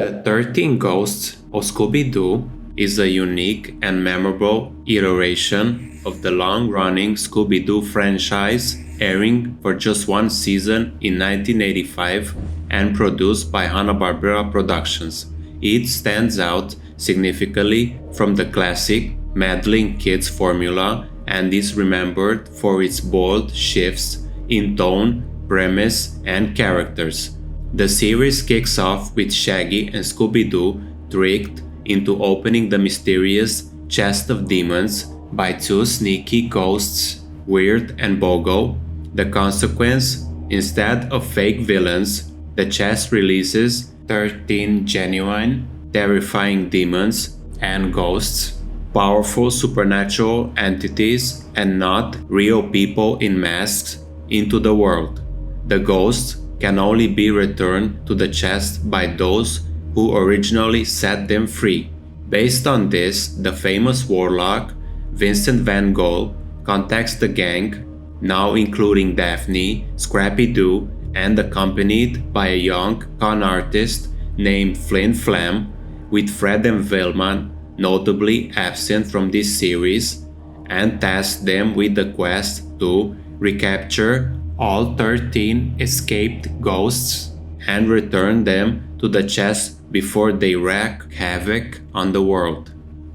The 13 Ghosts of Scooby-Doo is a unique and memorable iteration of the long-running Scooby-Doo franchise, airing for just one season in 1985 and produced by Hanna-Barbera Productions. It stands out significantly from the classic Meddling Kids formula and is remembered for its bold shifts in tone, premise, and characters. The series kicks off with Shaggy and Scooby-Doo tricked into opening the mysterious chest of demons by two sneaky ghosts, Weerd and Bogel. The consequence, instead of fake villains, the chest releases 13 genuine, terrifying demons and ghosts, powerful supernatural entities and not real people in masks, into the world. The ghosts can only be returned to the chest by those who originally set them free. Based on this, the famous warlock, Vincent Van Ghoul, contacts the gang, now including Daphne, Scrappy-Doo, and accompanied by a young con artist named Flim-Flam, with Fred and Velma notably absent from this series, and tasks them with the quest to recapture all 13 escaped ghosts and return them to the chest before they wreak havoc on the world.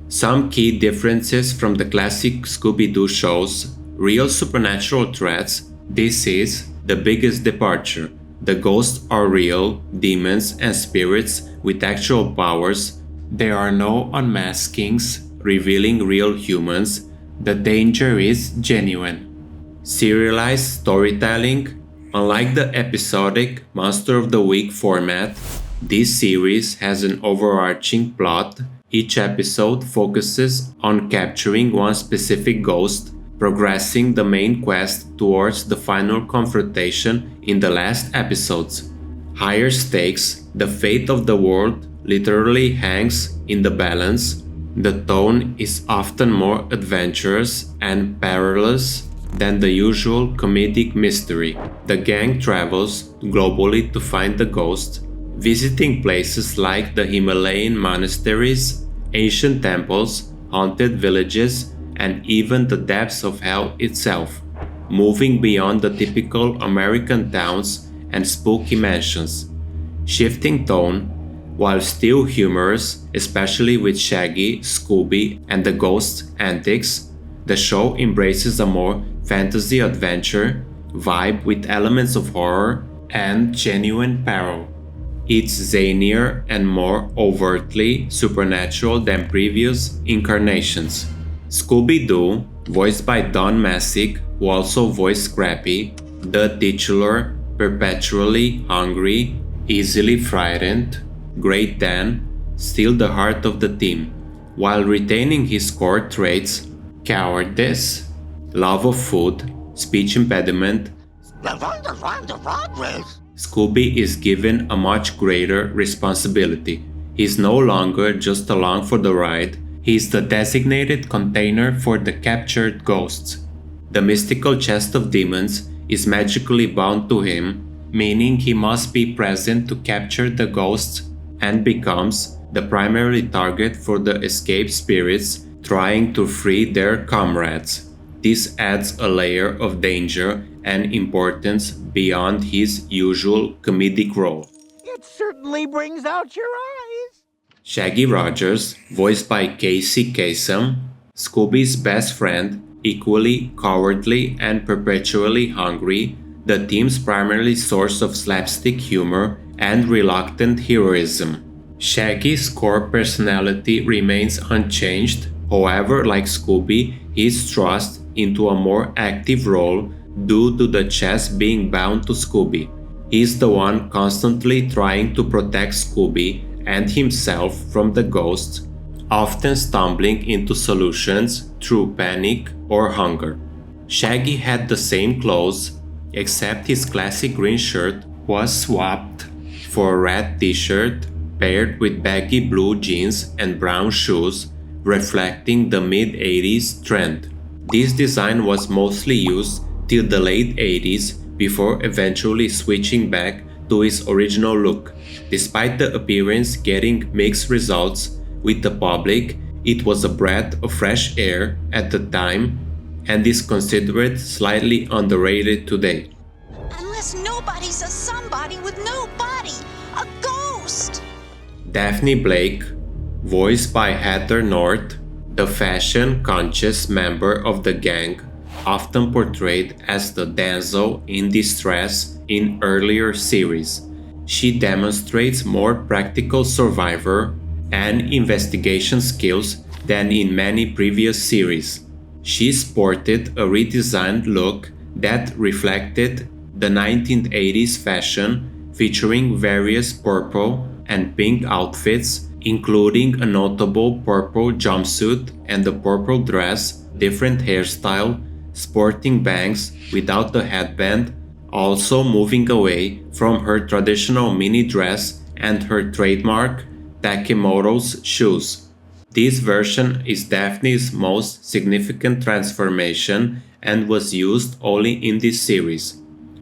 Some key differences from the classic Scooby-Doo shows: real supernatural threats. This is the biggest departure. The ghosts are real, demons and spirits with actual powers. There are no unmaskings revealing real humans. The danger is genuine. Serialized storytelling. Unlike the episodic Monster of the Week format, this series has an overarching plot. Each episode focuses on capturing one specific ghost, progressing the main quest towards the final confrontation in the last episodes. Higher stakes. The fate of the world literally hangs in the balance. The tone is often more adventurous and perilous than the usual comedic mystery. The gang travels globally to find the ghost, visiting places like the Himalayan monasteries, ancient temples, haunted villages, and even the depths of hell itself, moving beyond the typical American towns and spooky mansions. Shifting tone. While still humorous, especially with Shaggy, Scooby, and the ghost antics, the show embraces a more fantasy adventure vibe with elements of horror and genuine peril. It's zanier and more overtly supernatural than previous incarnations. Scooby-Doo, voiced by Don Messick, who also voiced Scrappy, the titular, perpetually hungry, easily frightened Great Dan, still the heart of the team, while retaining his core traits: cowardice, love of food, speech impediment. Scooby is given a much greater responsibility. He's no longer just along for the ride, he's the designated container for the captured ghosts. The mystical chest of demons is magically bound to him, meaning he must be present to capture the ghosts, and becomes the primary target for the escaped spirits trying to free their comrades. This adds a layer of danger and importance beyond his usual comedic role. It certainly brings out your eyes. Shaggy Rogers, voiced by Casey Kasem, Scooby's best friend, equally cowardly and perpetually hungry, the team's primary source of slapstick humor and reluctant heroism. Shaggy's core personality remains unchanged. However, like Scooby, he's thrust into a more active role due to the chest being bound to Scooby. He's the one constantly trying to protect Scooby and himself from the ghosts, often stumbling into solutions through panic or hunger. Shaggy had the same clothes, except his classic green shirt was swapped for a red t-shirt paired with baggy blue jeans and brown shoes, reflecting the mid-80s trend. This design was mostly used till the late 80s before eventually switching back to his original look. Despite the appearance getting mixed results with the public, it was a breath of fresh air at the time and is considered slightly underrated today. Unless nobody's a somebody with no body, a ghost. Daphne Blake, voiced by Heather North, the fashion-conscious member of the gang, often portrayed as the damsel in distress in earlier series. She demonstrates more practical survivor and investigation skills than in many previous series. She sported a redesigned look that reflected the 1980s fashion, featuring various purple and pink outfits, including a notable purple jumpsuit and a purple dress, different hairstyle, sporting bangs without the headband, also moving away from her traditional mini dress and her trademark Takemoto's shoes. This version is Daphne's most significant transformation and was used only in this series.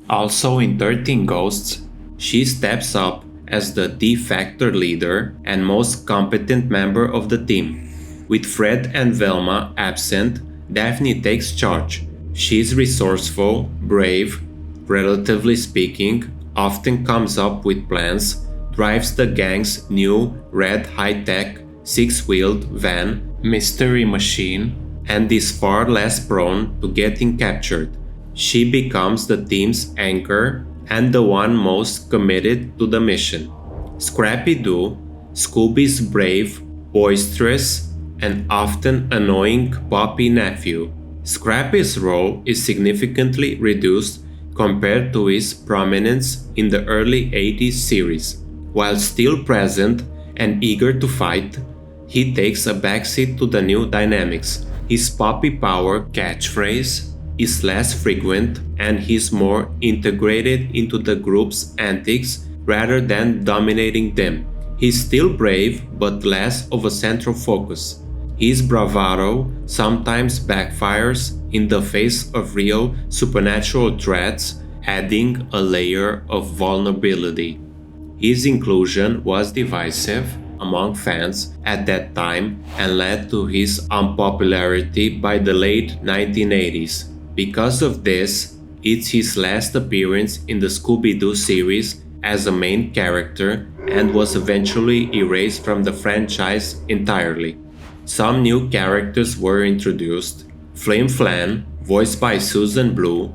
Also in 13 Ghosts, she steps up as the de facto leader and most competent member of the team. With Fred and Velma absent, Daphne takes charge. She is resourceful, brave, relatively speaking, often comes up with plans, drives the gang's new red high-tech six-wheeled van, Mystery Machine, and is far less prone to getting captured. She becomes the team's anchor and the one most committed to the mission. Scrappy-Doo, Scooby's brave, boisterous, and often annoying puppy nephew. Scrappy's role is significantly reduced compared to his prominence in the early 80s series. While still present and eager to fight, he takes a backseat to the new dynamics. His puppy power catchphrase is less frequent and he's more integrated into the group's antics rather than dominating them. He's still brave but less of a central focus. His bravado sometimes backfires in the face of real supernatural threats, adding a layer of vulnerability. His inclusion was divisive among fans at that time and led to his unpopularity by the late 1980s. Because of this, it's his last appearance in the Scooby-Doo series as a main character and was eventually erased from the franchise entirely. Some new characters were introduced. Flim-Flam, voiced by Susan Blue,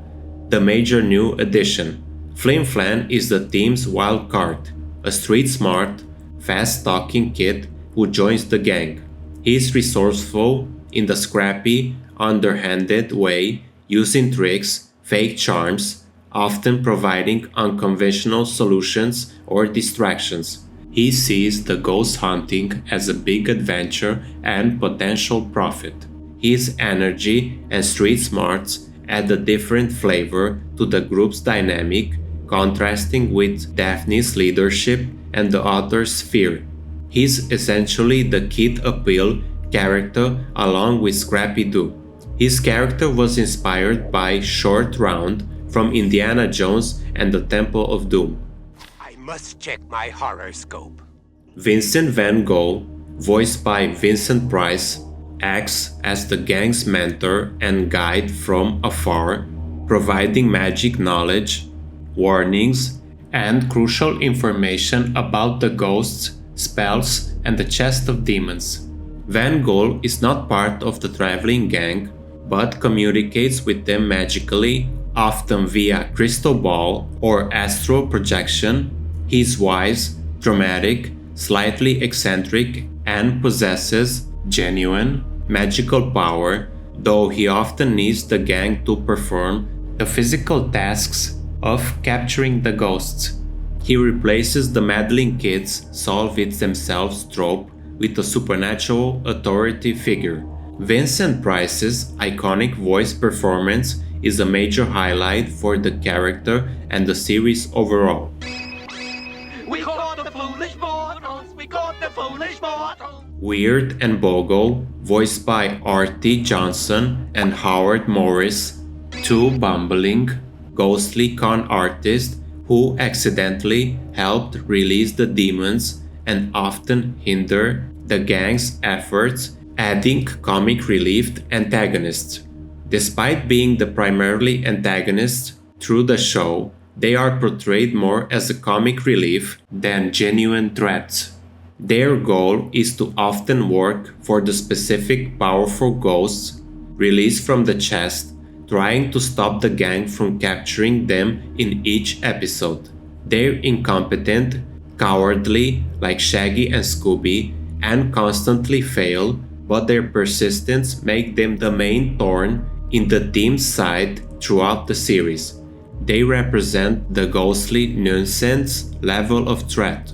the major new addition. Flim-Flam is the team's wild card, a street-smart, fast-talking kid who joins the gang. He is resourceful in the scrappy, underhanded way, using tricks, fake charms, often providing unconventional solutions or distractions. He sees the ghost hunting as a big adventure and potential profit. His energy and street smarts add a different flavor to the group's dynamic, contrasting with Daphne's leadership and the author's fear. He's essentially the kid appeal character along with Scrappy-Doo. His character was inspired by Short Round from Indiana Jones and the Temple of Doom. I must check my horoscope. Vincent Van Ghoul, voiced by Vincent Price, acts as the gang's mentor and guide from afar, providing magic knowledge, warnings, and crucial information about the ghosts, spells, and the chest of demons. Van Ghoul is not part of the traveling gang, but communicates with them magically, often via crystal ball or astral projection. He is wise, dramatic, slightly eccentric, and possesses genuine magical power, though he often needs the gang to perform the physical tasks of capturing the ghosts. He replaces the meddling kids solve it themselves trope with a supernatural authority figure. Vincent Price's iconic voice performance is a major highlight for the character and the series overall. We caught the foolish mortals! We caught the foolish mortals! Weerd and Bogel, voiced by R.T. Johnson and Howard Morris, two bumbling, ghostly con artists who accidentally helped release the demons and often hinder the gang's efforts, adding comic relief antagonists. Despite being the primarily antagonists through the show, they are portrayed more as a comic relief than genuine threats. Their goal is to often work for the specific powerful ghosts released from the chest, trying to stop the gang from capturing them in each episode. They're incompetent, cowardly like Shaggy and Scooby, and constantly fail, but their persistence makes them the main thorn in the team's side throughout the series. They represent the ghostly nuisance level of threat.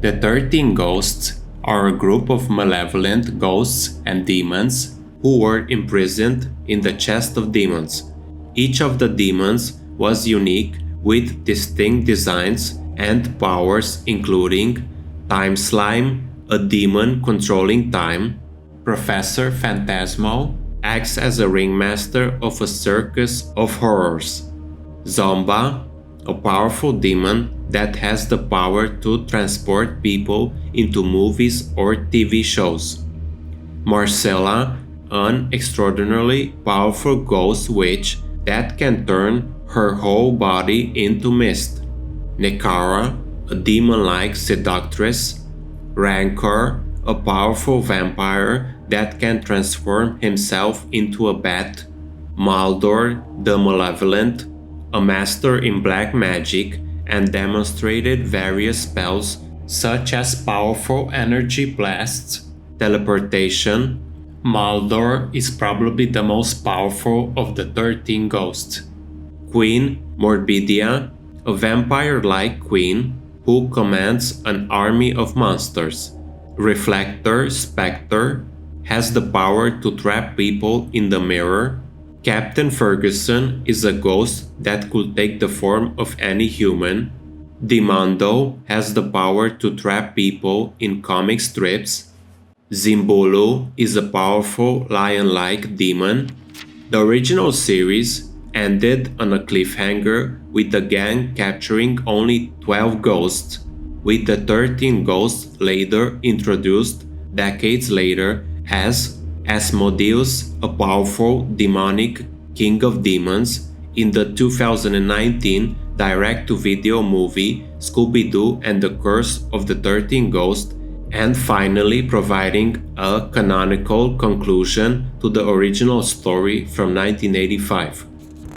The 13 Ghosts are a group of malevolent ghosts and demons who were imprisoned in the chest of demons. Each of the demons was unique with distinct designs and powers, including Time Slime, a demon controlling time. Professor Phantasmal acts as a ringmaster of a circus of horrors. Zomba, a powerful demon that has the power to transport people into movies or TV shows. Marcella, an extraordinarily powerful ghost witch that can turn her whole body into mist. Nekara, a demon-like seductress. Rancor, a powerful vampire that can transform himself into a bat. Maldor, the Malevolent, a master in black magic and demonstrated various spells such as powerful energy blasts, teleportation. Maldor is probably the most powerful of the 13 ghosts. Queen Morbidia, a vampire-like queen who commands an army of monsters. Reflector Spectre has the power to trap people in the mirror. Captain Ferguson is a ghost that could take the form of any human. Dimando has the power to trap people in comic strips. Zimbulu is a powerful lion-like demon. The original series ended on a cliffhanger with the gang capturing only 12 ghosts, with the 13 ghosts later introduced decades later as Asmodeus, a powerful demonic king of demons, in the 2019 direct-to-video movie Scooby-Doo and the Curse of the 13 Ghosts, and finally providing a canonical conclusion to the original story from 1985.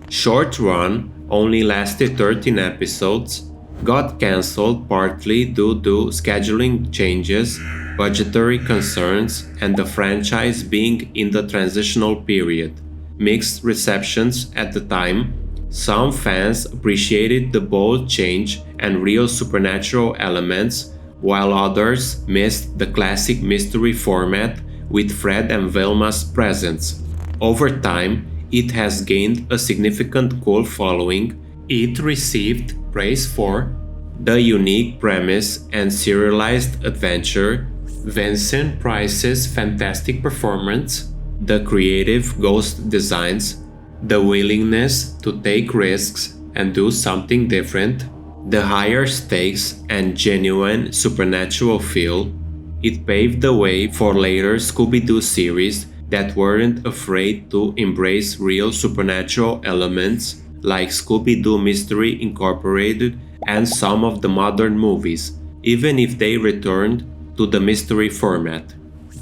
Short Run only lasted 13 episodes, got cancelled partly due to scheduling changes, budgetary concerns, and the franchise being in the transitional period. Mixed receptions at the time. Some fans appreciated the bold change and real supernatural elements, while others missed the classic mystery format with Fred and Velma's presence. Over time, it has gained a significant cult following. It received praise for the unique premise and serialized adventure, Vincent Price's fantastic performance, the creative ghost designs, the willingness to take risks and do something different, the higher stakes and genuine supernatural feel. It paved the way for later Scooby-Doo series that weren't afraid to embrace real supernatural elements like Scooby-Doo Mystery Incorporated and some of the modern movies, even if they returned to the mystery format.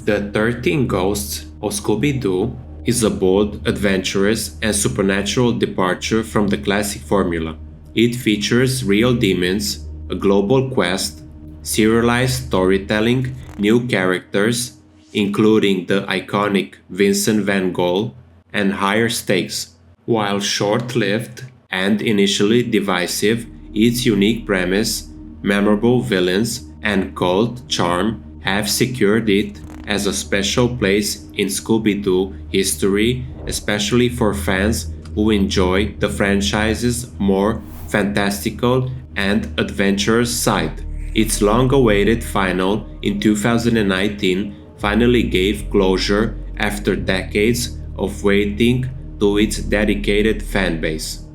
The 13 Ghosts of Scooby-Doo is a bold, adventurous, and supernatural departure from the classic formula. It features real demons, a global quest, serialized storytelling, new characters, including the iconic Vincent Van Ghoul, and higher stakes. While short-lived and initially divisive, its unique premise, memorable villains, and cult charm have secured it as a special place in Scooby-Doo history, especially for fans who enjoy the franchise's more fantastical and adventurous side. Its long-awaited final in 2019 finally gave closure after decades of waiting to its dedicated fanbase.